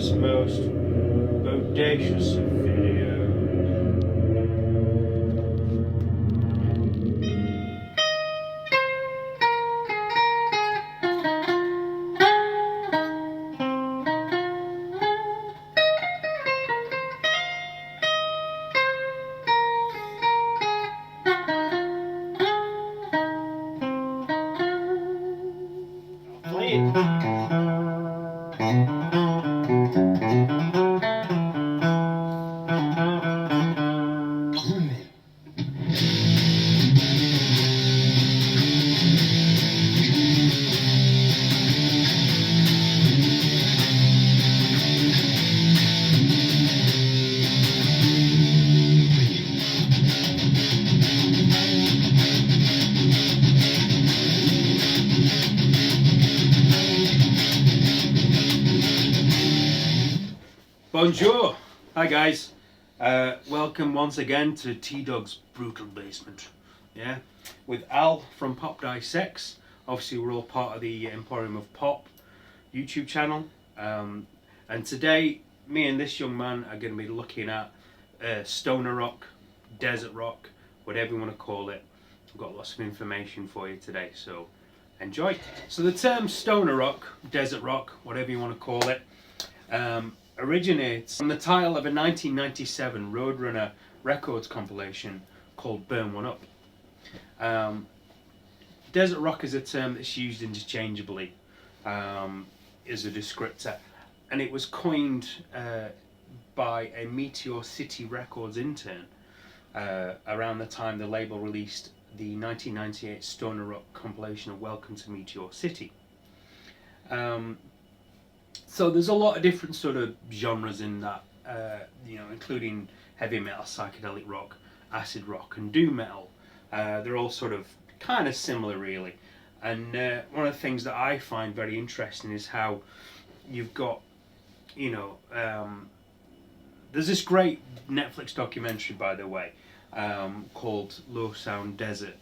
this most bodacious of videos. Bonjour! Hi guys, welcome once again to T-Dog's Brutal Basement. Yeah, with Al from Pop Dissects. Obviously we're all part of the Emporium of Pop YouTube channel, and today me and this young man are going to be looking at stoner rock, desert rock, whatever you want to call it. I've got lots of information for you today, so enjoy. So the term stoner rock, desert rock, whatever you want to call it, originates from the title of a 1997 Roadrunner Records compilation called Burn One Up. Desert rock is a term that's used interchangeably as a descriptor, and it was coined by a Meteor City Records intern around the time the label released the 1998 stoner rock compilation of Welcome to Meteor City. So there's a lot of different sort of genres in that, including heavy metal, psychedelic rock, acid rock, and doom metal. They're all sort of kind of similar, really. And one of the things that I find very interesting is how you've got, there's this great Netflix documentary, by the way, called Low Sound Desert,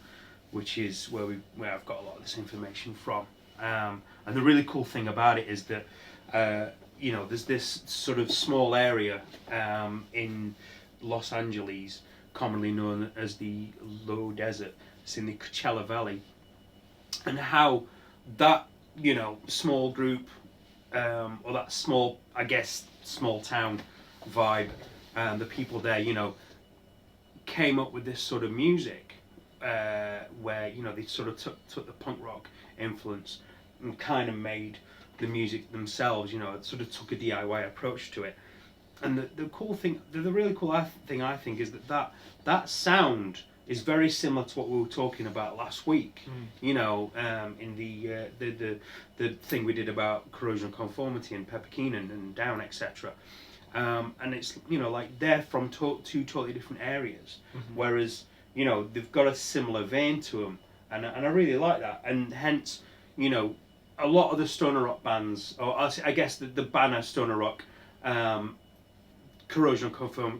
which is where I've got a lot of this information from. And the really cool thing about it is that there's this sort of small area in Los Angeles, commonly known as the Low Desert. It's in the Coachella Valley, and how that small group or that small town vibe, the people there came up with this sort of music where they sort of took the punk rock influence and kind of made the music themselves, sort of took a DIY approach to it. And the cool thing, the really cool thing I think is that sound is very similar to what we were talking about last week. In the thing we did about Corrosion of Conformity and Pepper Keenan and Down, etc. And it's like they're from two totally different areas, whereas they've got a similar vein to them, and I really like that, and hence a lot of the stoner rock bands, or I guess the banner stoner rock, Corrosion of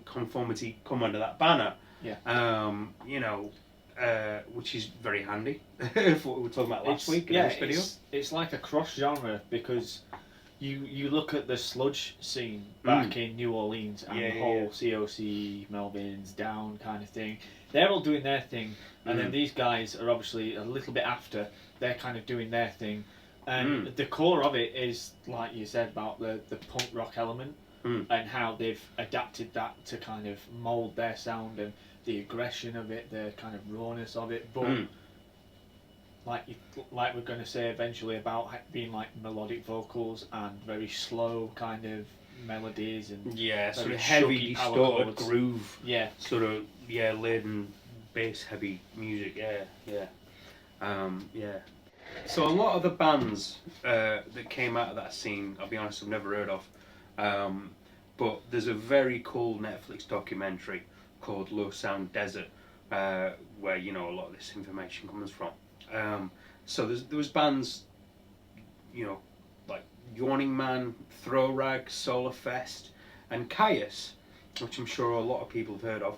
Conformity come under that banner. Yeah. Which is very handy for what we were talking about last week in this video. It's like a cross genre, because you look at the sludge scene back in New Orleans and the whole COC, Melvins, Down kind of thing. They're all doing their thing, and then these guys are obviously a little bit after. They're kind of doing their thing. And the core of it is, like you said, about the punk rock element and how they've adapted that to kind of mould their sound and the aggression of it, the kind of rawness of it. But like we're going to say eventually about being like melodic vocals and very slow kind of melodies and sort of heavy, distorted groove. Yeah, sort of laden bass heavy music. So a lot of the bands that came out of that scene, I'll be honest, I've never heard of. But there's a very cool Netflix documentary called Low Sound Desert, where a lot of this information comes from. So there was bands, like Yawning Man, Throw Rag, Solar Fest, and Kyuss, which I'm sure a lot of people have heard of.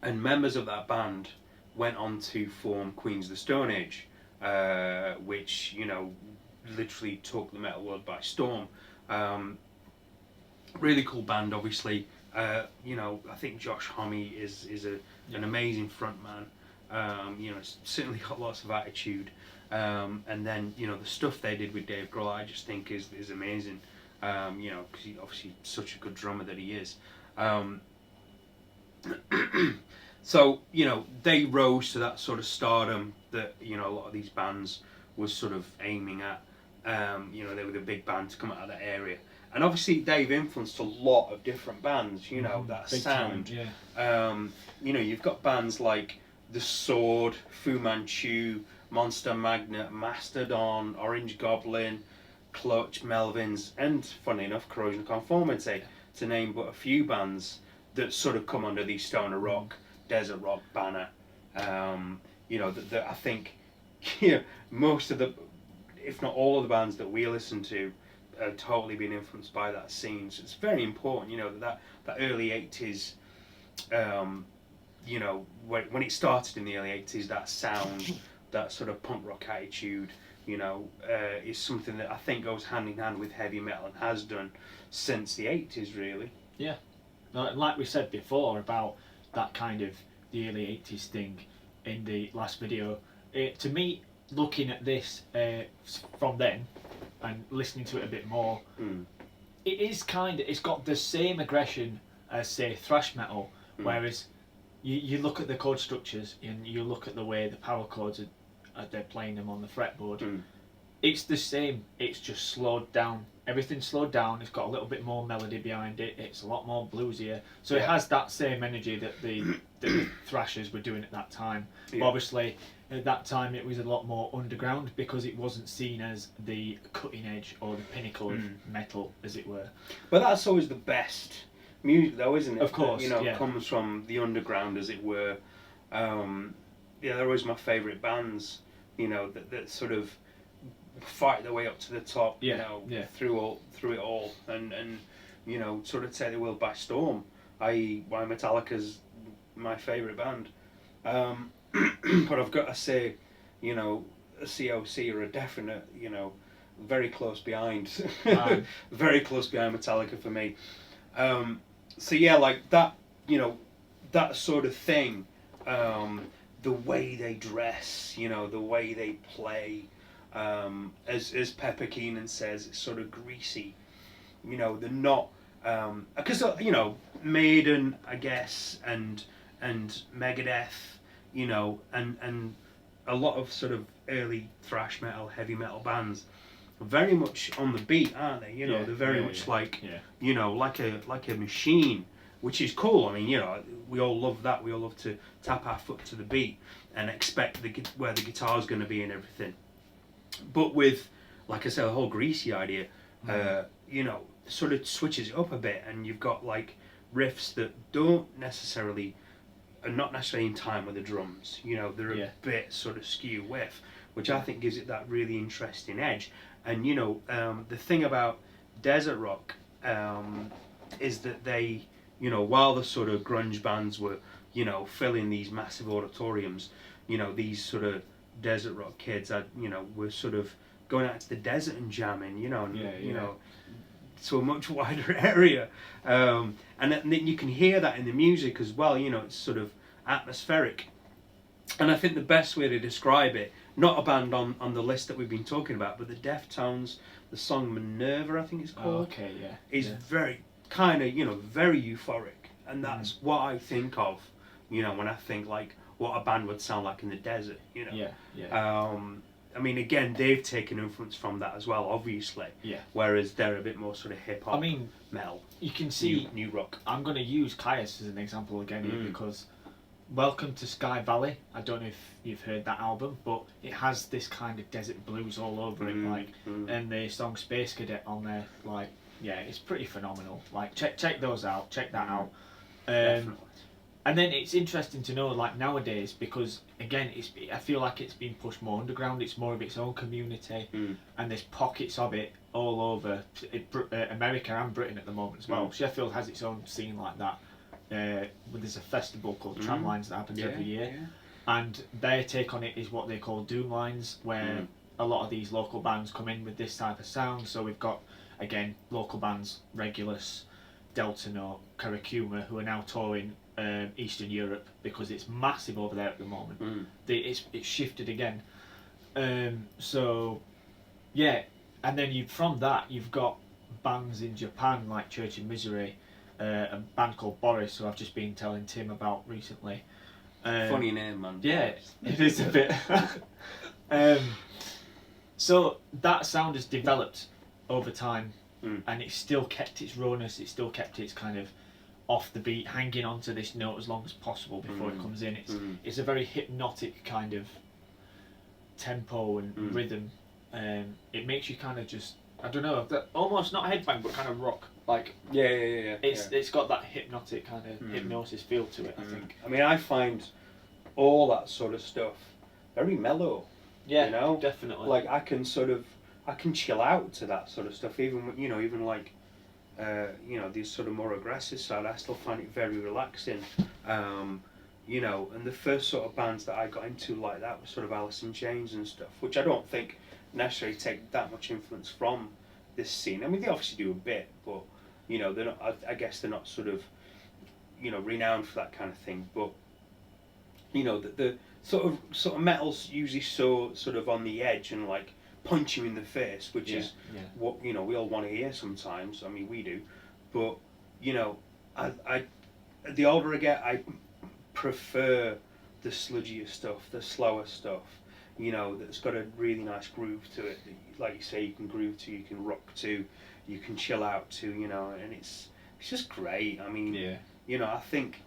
And members of that band went on to form Queens of the Stone Age, which literally took the metal world by storm. Really cool band, obviously. You know, I think Josh Homme is an amazing frontman. You know, it's certainly got lots of attitude. And then, you know, the stuff they did with Dave Grohl, I just think is amazing. You know, because he's obviously such a good drummer that he is. So, you know, they rose to that sort of stardom that, you know, a lot of these bands was sort of aiming at. You know, they were the big band to come out of that area. And obviously Dave influenced a lot of different bands, you know, that big sound. Time, yeah. You know, you've got bands like The Sword, Fu Manchu, Monster Magnet, Mastodon, Orange Goblin, Clutch, Melvins, and funny enough, Corrosion of Conformity, to name but a few bands that sort of come under the stoner rock, desert rock banner. You know, that I think most of the, if not all of the bands that we listen to, totally been influenced by that scene. So it's very important, you know, that early 80s, you know, when it started in the early 80s, that sound, that sort of punk rock attitude, you know, is something that I think goes hand in hand with heavy metal and has done since the 80s, really. Yeah. Like we said before about that kind of the early 80s thing in the last video, to me, looking at this from then and listening to it a bit more, it is it's got the same aggression as, say, thrash metal, whereas you look at the chord structures and you look at the way the power chords they're playing them on the fretboard. It's the same, it's just slowed down. Everything's slowed down, it's got a little bit more melody behind it, it's a lot more bluesier. So it has that same energy that the thrashers were doing at that time. But obviously, at that time it was a lot more underground because it wasn't seen as the cutting edge or the pinnacle of metal, as it were. But that's always the best music, though, isn't it? Of course, that, you know, comes from the underground, as it were. They're always my favourite bands, you know, that sort of fight their way up to the top, you know, through it all, and you know, sort of take the world by storm. I.e., why Metallica's my favourite band. But I've got to say, you know, COC are a definite, you know, very close behind, very close behind Metallica for me. So yeah, like that, you know, that sort of thing. The way they dress, you know, the way they play. As Pepper Keenan says, it's sort of greasy. You know, they're not because you know, Maiden, I guess, and Megadeth, you know, and a lot of sort of early thrash metal, heavy metal bands are very much on the beat, aren't they? You know, they're very much like you know, like a machine, which is cool. I mean, you know, we all love that. We all love to tap our foot to the beat and expect where the guitar's going to be and everything. But with, like I said, the whole greasy idea, you know, sort of switches it up a bit, and you've got like riffs that are not necessarily in time with the drums. You know, they're a bit sort of skew with, which I think gives it that really interesting edge. And you know, the thing about desert rock is that they, you know, while the sort of grunge bands were, you know, filling these massive auditoriums, you know, these sort of desert rock kids, you know, were sort of going out to the desert and jamming, you know, and, you know, to a much wider area, and then you can hear that in the music as well. You know, it's sort of atmospheric, and I think the best way to describe it, not a band on the list that we've been talking about, but the Deftones, the song Minerva, I think it's called, is very kind of, you know, very euphoric, and that's what I think of, you know, when I think like what a band would sound like in the desert, you know. I mean, again, they've taken influence from that as well, obviously. Whereas they're a bit more sort of hip hop, metal. You can see new rock. I'm going to use Kyuss as an example again here because Welcome to Sky Valley. I don't know if you've heard that album, but it has this kind of desert blues all over it, like, and the song Space Cadet on there, like, it's pretty phenomenal. Like, check those out. Check that out. Definitely. And then it's interesting to know, like, nowadays, because again, I feel like it's been pushed more underground. It's more of its own community, and there's pockets of it all over America and Britain at the moment as well. Sheffield has its own scene like that. There's a festival called Tramlines that happens every year, and their take on it is what they call Doomlines, where a lot of these local bands come in with this type of sound. So we've got again, local bands, Regulus, Delta Note, Karakuma, who are now touring Eastern Europe because it's massive over there at the moment. It's shifted again. So, yeah, and then from that you've got bands in Japan like Church in Misery, a band called Boris, who I've just been telling Tim about recently. Funny name, man. Yeah, it is a bit. So that sound has developed over time, and it's still kept its rawness. It's still kept its kind of off the beat, hanging on to this note as long as possible before it comes in. It's a very hypnotic kind of tempo and rhythm. It makes you kind of just, I don't know, almost not headbang but kind of rock. Like It's got that hypnotic kind of hypnosis feel to it. I think. I mean, I find all that sort of stuff very mellow. Yeah, you know, definitely. Like I can chill out to that sort of stuff. Even even like these sort of more aggressive side, I still find it very relaxing. And the first sort of bands that I got into like that were sort of Alice in Chains and stuff, which I don't think necessarily take that much influence from this scene. I mean, they obviously do a bit, but they're not. I guess they're not sort of renowned for that kind of thing. But the sort of metal's usually so sort of on the edge and like punch you in the face, which is what we all want to hear sometimes. I mean, we do, but I the older I get, I prefer the sludgier stuff, the slower stuff. That's got a really nice groove to it. Like you say, you can groove to, you can rock to, you can chill out to. And it's just great. I mean, I think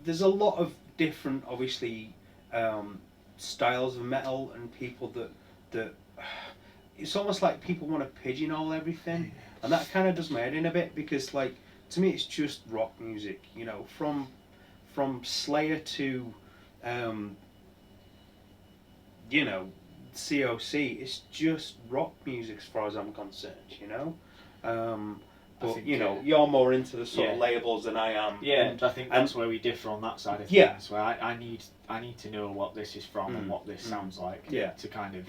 there's a lot of different, obviously, styles of metal and people that it's almost like people want to pigeonhole everything, and that kind of does my head in a bit, because like to me it's just rock music, from Slayer to COC, it's just rock music as far as I'm concerned, but think, you're more into the sort of labels than I am. Yeah, and I think that's where we differ on that side of things. Where I need to know what this is from and what this sounds like. To kind of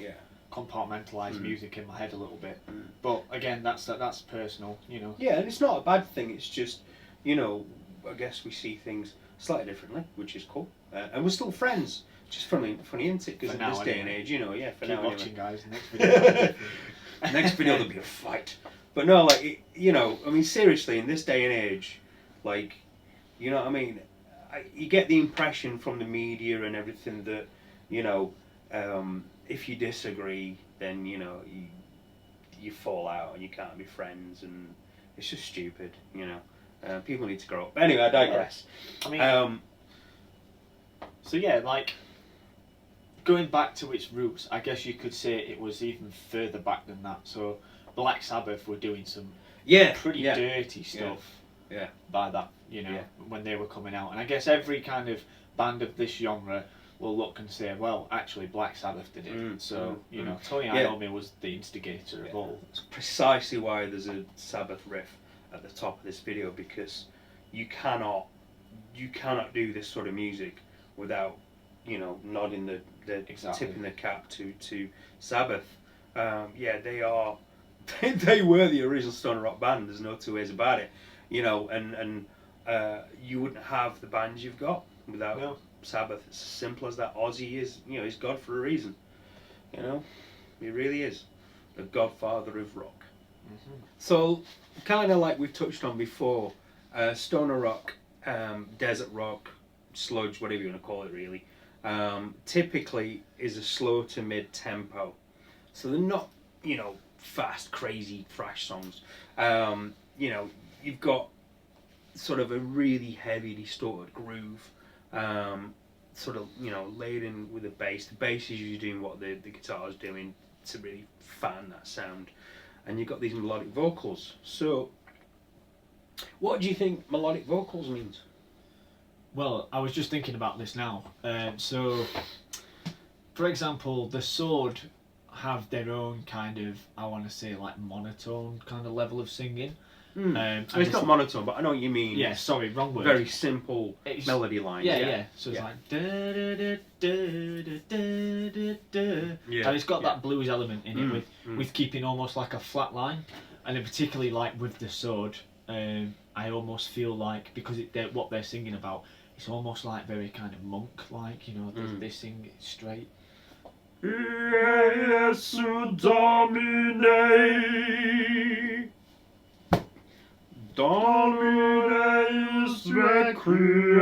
compartmentalize music in my head a little bit. But again, that's personal. Yeah, and it's not a bad thing. It's just I guess we see things slightly differently, which is cool, and we're still friends. Just funny, isn't it? Because in this day and age, for keep now. Watching, guys. Next video. Next video there'll be a fight. But no, like I mean, seriously, in this day and age, like, what I mean, you get the impression from the media and everything that, if you disagree, then you fall out and you can't be friends, and it's just stupid. People need to grow up. But anyway, I digress. I mean, so yeah, like, going back to its roots, I guess you could say it was even further back than that. So Black Sabbath were doing some pretty dirty stuff by that, when they were coming out. And I guess every kind of band of this genre will look and say, well, actually Black Sabbath did it. Tony Iommi was the instigator of all. That's precisely why there's a Sabbath riff at the top of this video, because you cannot do this sort of music without nodding the tipping the cap to Sabbath. They are they were the original stoner rock band. There's no two ways about it. And you wouldn't have the bands you've got without Sabbath. It's as simple as that. Ozzy is he's God for a reason. He really is the godfather of rock. So kind of like we've touched on before, stoner rock, desert rock, sludge, whatever you want to call it, really, typically is a slow to mid tempo. So they're not fast, crazy thrash songs. You've got sort of a really heavy distorted groove, sort of laid in with the bass. The bass is usually doing what the guitar is doing to really fan that sound, and you've got these melodic vocals. So what do you think melodic vocals means? Well, I was just thinking about this now. So for example, the Sword have their own kind of, I want to say, like monotone kind of level of singing. It's not monotone, but I know what you mean. Yeah, sorry, wrong word. Very simple melody lines. Yeah. So it's like da da da da da da da, and it's got that blues element in it with keeping almost like a flat line. and then particularly like with the sword, I almost feel like because what they're singing about, it's almost like very kind of monk-like, you know. They sing it straight. Jesu Domine, Dominus Requiem.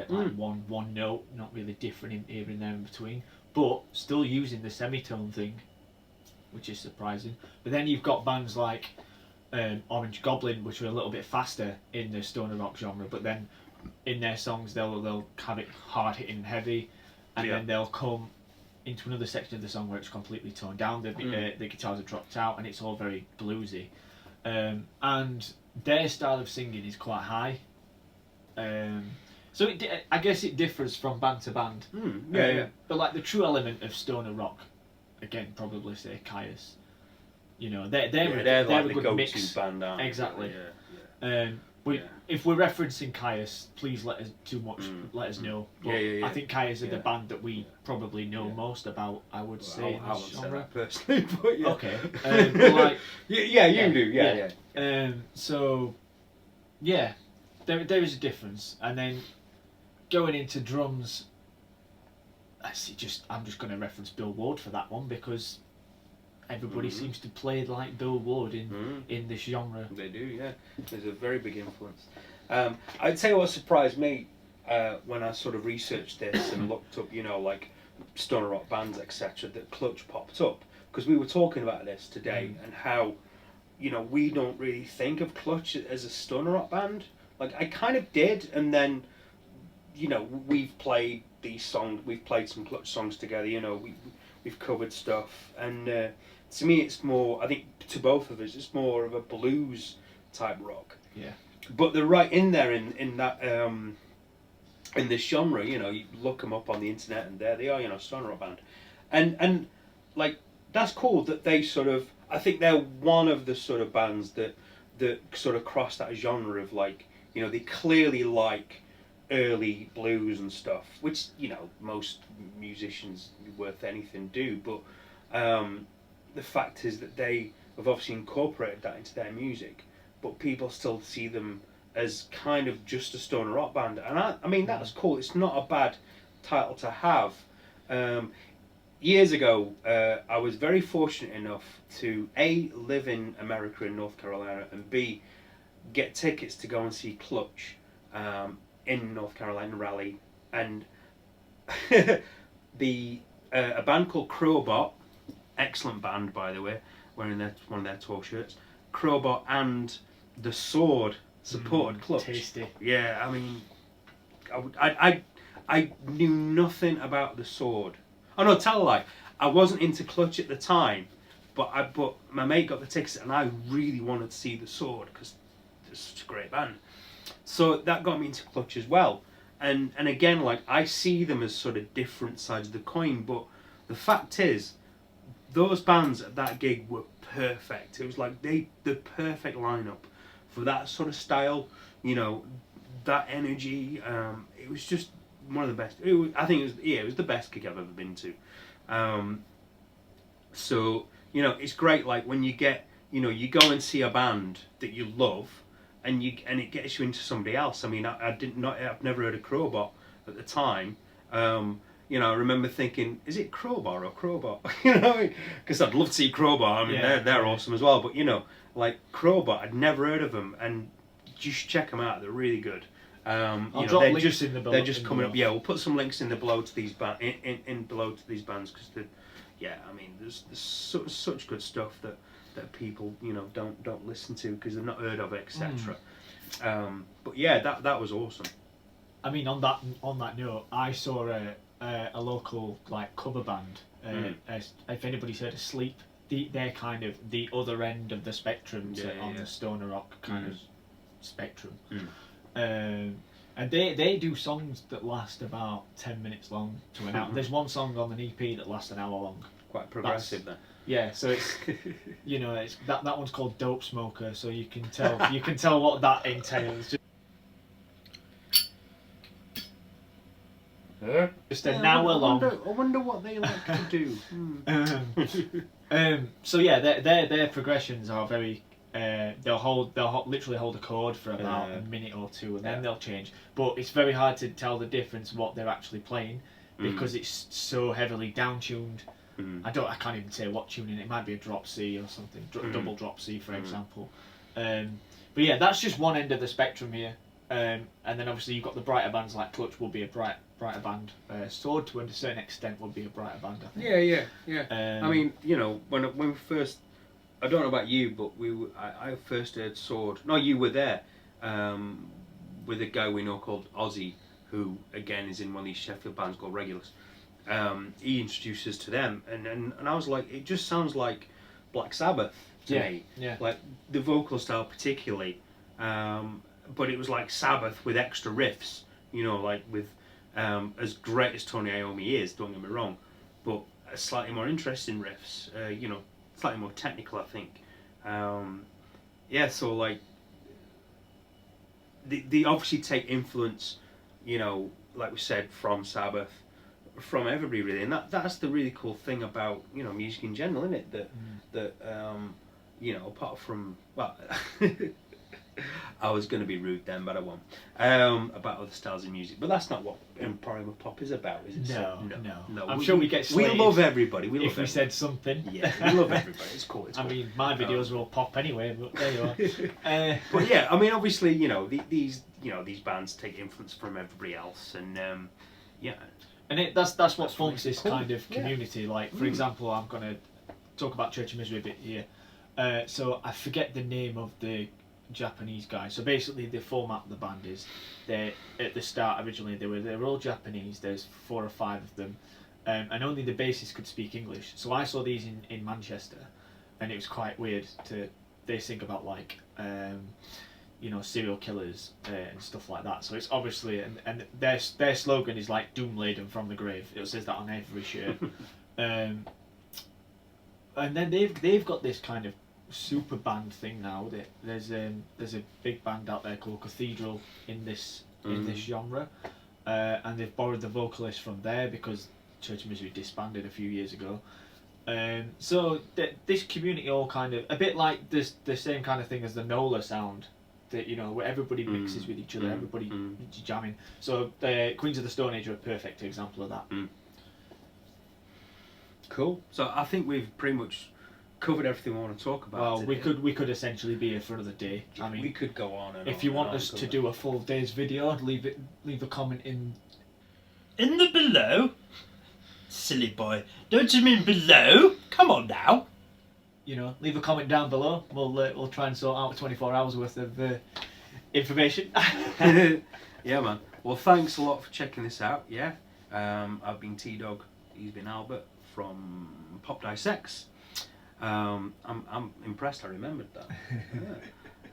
Like one note, not really different in here and there in between, but still using the semitone thing, which is surprising. But then you've got bands like Orange Goblin, which are a little bit faster in the stoner rock genre, but then in their songs they'll have it hard hitting and heavy, and then they'll come into another section of the song where it's completely toned down, the guitars are dropped out, and it's all very bluesy. And their style of singing is quite high. So I guess it differs from band to band. But like the true element of stoner rock, again, probably say Kyuss. You know, they're like a good go-to mix band, aren't they? Exactly. If we're referencing Kyuss, please let us know. But I think Kyuss are the band that we probably know most about. I would say I this won't say genre. that personally, but yeah. Okay. But like, you do. Yeah. So, yeah, there is a difference, and then going into drums. I'm just going to reference Bill Ward for that one because everybody seems to play like Bill Ward in this genre. They do, yeah. There's a very big influence. I'd say what surprised me when I sort of researched this and looked up, you know, like stoner rock bands, etc., that Clutch popped up, because we were talking about this today and how, you know, we don't really think of Clutch as a stoner rock band. Like I kind of did, and then, you know, we've played these songs, we've played some Clutch songs together. You know, we've covered stuff, and to me, it's more. I think to both of us, it's more of a blues type rock. Yeah. But they're right in there in that in this genre. You know, you look them up on the internet, and there they are. You know, stoner rock band, and like that's cool that they sort of. I think they're one of the sort of bands that sort of cross that genre of like, you know, they clearly like early blues and stuff, which, you know, most musicians worth anything do, but the fact is that they have obviously incorporated that into their music, but people still see them as kind of just a stoner rock band, and I mean that's cool. It's not a bad title to have. Years ago, I was very fortunate enough to A, live in America in North Carolina, and B, get tickets to go and see Clutch in North Carolina, Raleigh, and a band called Crowbot, excellent band by the way, wearing one of their tour shirts. Crowbot and The Sword supported Clutch. Tasty. Yeah, I mean, I knew nothing about The Sword. Oh no, tell a lie. I wasn't into Clutch at the time, but my mate got the tickets, and I really wanted to see The Sword because it's such a great band. So that got me into Clutch as well. And again, like, I see them as sort of different sides of the coin, but the fact is, those bands at that gig were perfect. It was like the perfect lineup for that sort of style, you know, that energy. It was just one of the best. It was the best gig I've ever been to. So, you know, it's great, like, when you get, you know, you go and see a band that you love, and it gets you into somebody else. I mean, I've never heard of Crowbar at the time. You know, I remember thinking, is it Crowbar or Crowbar? You know, because I'd love to see Crowbar. I mean, they're awesome as well. But, you know, like Crowbar, I'd never heard of them, and you should check them out. They're really good. I'll drop links in the below. They're just coming up. Yeah, we'll put some links in the below to these bands because I mean, there's such good stuff that people, you know, don't listen to because they've not heard of it, etc. But yeah, that was awesome. I mean, on that note, I saw a local like cover band. If anybody's heard of Sleep, they're kind of the other end of the spectrum the stoner rock kind of spectrum. And they do songs that last about 10 minutes long to an hour. There's one song on an EP that lasts an hour long. Quite progressive then. Yeah, so it's you know, it's that one's called Dope Smoker, so you can tell what that entails. just an hour long. I wonder what they like to do. So yeah, their progressions are very. They'll literally hold a chord for about a minute or two, and then they'll change. But it's very hard to tell the difference what they're actually playing because it's so heavily down tuned. I can't even say what tuning. It might be a drop C or something, double drop C for example. But yeah, that's just one end of the spectrum here. And then obviously you've got the brighter bands like Clutch will be a brighter band. Sword to a certain extent would be a brighter band, I think. Yeah. I mean, you know, when we first, I don't know about you, but I first heard Sword. No, you were there with a guy we know called Ozzy, who again is in one of these Sheffield bands called Regulus. He introduced us to them, and I was like, it just sounds like Black Sabbath to me. Yeah. Like the vocal style particularly, but it was like Sabbath with extra riffs. You know, like with as great as Tony Iommi is, don't get me wrong, but slightly more interesting riffs. You know, slightly more technical, I think. Yeah, so like they obviously take influence, you know, like we said, from Sabbath, from everybody really, and that's the really cool thing about, you know, music in general, isn't it? That you know, apart from, well, I was going to be rude then, but I won't. About other styles of music, but that's not what Emporium of Pop is about, is it? No. I'm sure we get slaved. We love everybody. We love if everybody. we said something. Yeah, we love everybody. It's cool. I mean, my videos are all pop anyway, but there you are. But yeah, I mean, obviously, you know, these bands take influence from everybody else, and yeah. And that's what forms this cool kind of community. Yeah. Like, for example, I'm going to talk about Church of Misery a bit here. So I forget the name of the Japanese guy. So basically, the format of the band is they at the start originally they were all Japanese. There's 4 or 5 of them, and only the bassist could speak English. So I saw these in Manchester, and it was quite weird to they think about like. You know, serial killers and stuff like that. So it's obviously, and their slogan is like "Doom laden from the grave." It says that on every shirt. And then they've got this kind of super band thing now. That there's a big band out there called Cathedral in this genre, and they've borrowed the vocalist from there because Church of Misery disbanded a few years ago. So this community all kind of a bit like the same kind of thing as the NOLA sound. That, you know, where everybody mixes with each other, everybody jamming. So the Queens of the Stone Age are a perfect example of that. Cool. So I think we've pretty much covered everything we want to talk about. Well, today. we could essentially be here for another day. I mean, we could go on and if you want us to do a full day's video, leave a comment in the below. Silly boy, don't you mean below? Come on now. You know, leave a comment down below. We'll try and sort out 24 hours worth of information. Yeah, man. Well, thanks a lot for checking this out. Yeah, I've been T-Dog. He's been Albert from Pop Dissects. I'm impressed. I remembered that. Yeah.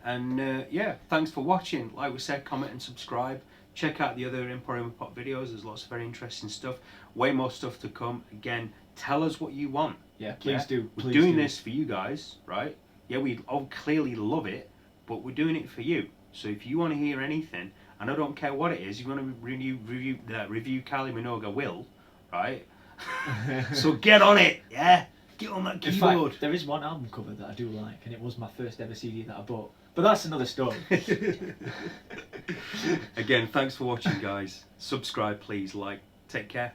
And yeah, thanks for watching. Like we said, comment and subscribe. Check out the other Emporium of Pop videos. There's lots of very interesting stuff. Way more stuff to come. Again, tell us what you want. Yeah, please do. We're doing this for you guys, right? Yeah, we all clearly love it, but we're doing it for you. So if you want to hear anything, and I don't care what it is, you want to review Kylie Minogue, will, right? So get on it, yeah? Get on that keyboard. In fact, there is one album cover that I do like, and it was my first ever CD that I bought. But that's another story. Again, thanks for watching, guys. Subscribe, please. Like. Take care.